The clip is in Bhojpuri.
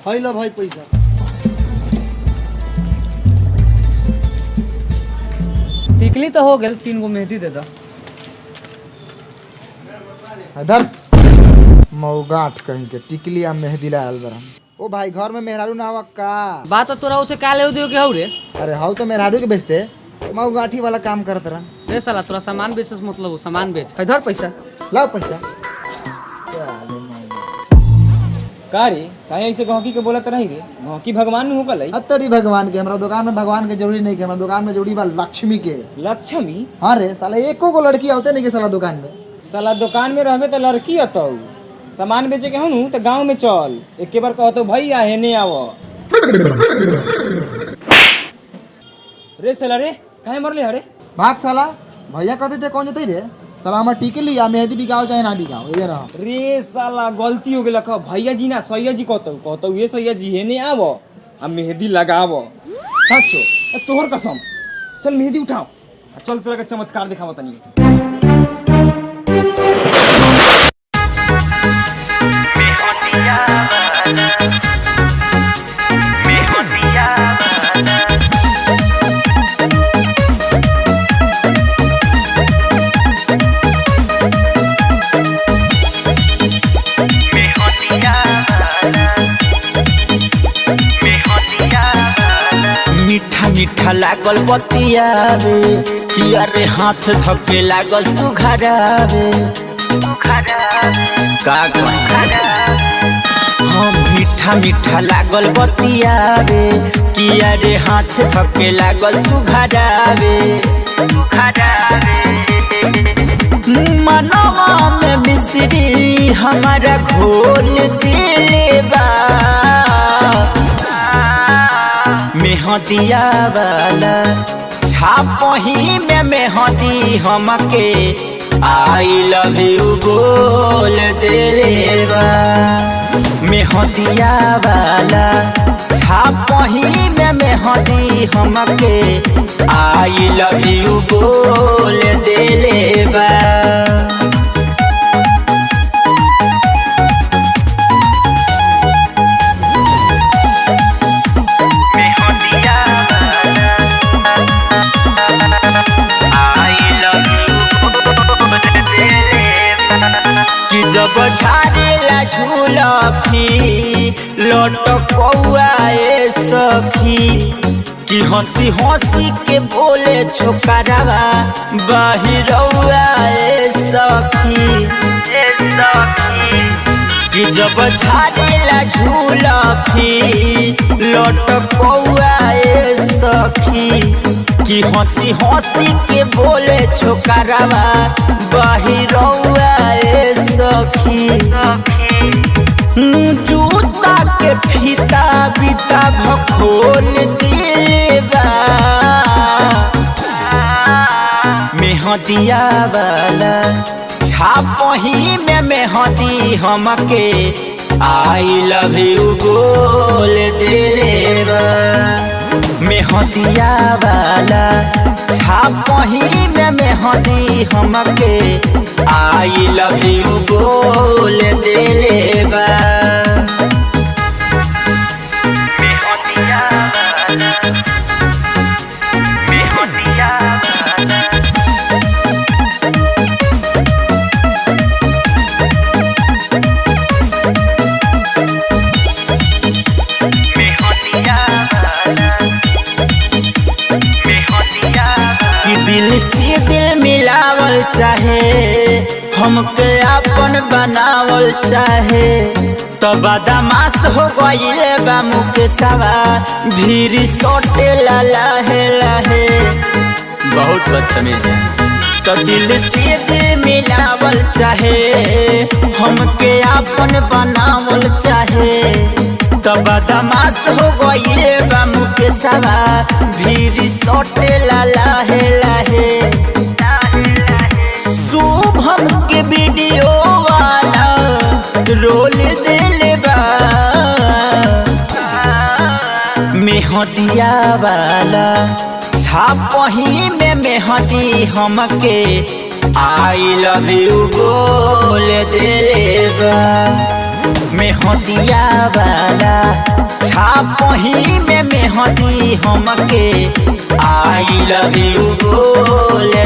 हाई ला भाई पैसा। टिकली तो हो गया, 3 गो मेहंदी दे दा। इधर मौगाट कहीं के टिकली आ मेहंदी लाल बरन। ओ भाई घर में मेहरारू ना आवा का? बात तो तोरा उसे का ले दियो के हौ रे? अरे हाउ तो मेहरारू के बेचते, मौगाठी वाला काम करत रहा। रे साला तोरा सामान बेचस मतलब हो, सामान बेच। इधर पैसा लाओ पैसा। का रे काहे ऐसे गहकी के बोलत रही रे? गहकी भगवान नु होगल है। अतड़ी भगवान के, हमरा दुकान में भगवान के जरूरी नहीं के, हमरा दुकान में जरूरी बा लक्ष्मी के। लक्ष्मी? हाँ रे साला एको गो लड़की आवते नहीं के साला दुकान में। साला दुकान में रहबे तो लड़की अतौ, सामान बेचे के हनु तो गांव में चल, एक बार कहतो भैया हेने आवो। रे साला रे काहे मरले हरे? भाग साला, भैया कहते थे कौन जतई रे? साला हमार टिकली आ मेहंदी बिकाओ चाहे ना बिकाओ, ये रहा। रे साला गलती हो गेल, कह भैया जी ना सैया जी कहतो ये सैया जी हेने आवो आ मेहंदी लगावो। सचो तोहर कसम, चल मेहंदी उठाओ, चल तोरा के चमत्कार दिखावो तनी। मीठा मीठा लागल बतियावे, किया रे हाथ धके लागल सुघरावे। का हम मीठा मीठा लागल बतियावे, किया रे हाथ धके लागल सुघरावे। मनवा में मिश्री हमारा घोल दिले बा, मेहंदिया वाला छापही में मेहंदी हमके आई लव यू बोल देले बा। मेहंदिया वाला छापही में मेहंदी हमके आई लव यू बोल देले बा। कि जब झाड़ेला झूलफी लटकौआ ए सखी, कि हंसी हंसी के बोले छोकरावा बाहिरौआ ए सखी। कि जब झाड़ेला झूलफी लटकौआ ए सखी, कि हंसी हंसी के बोले छोकरावा बाहिरौआ ए सखी। जूता के फीता बीता भखोल देबा, मेहंदिया वाला छापही में मेहंदी हमके आई लव यू बोल देले। मेहंदिया वाला छापही में मेहंदी हमके आई लव यू बोल देले बा। दिल से दिल मिलावल चाहे, हमके अपन बनावल चाहे, तो बदमाश हो गइले बा मुकेशवा भीरी सोटे लहे लहे। बहुत बदतमीज है। तो दिल से दिल मिलावल चाहे, हमके अपन बनावल चाहे, तो बदमाश हो गइले बा मुकेशवा भीरी सोटे लहे लहे। शुभम के वीडियो वाला रोल देले बा, मेहंदिया वाला छापही में मेहंदी हमके आई लव यू बोल देले बा। मेहंदिया वाला छापही में मेहदी हमके आई लव यू बोले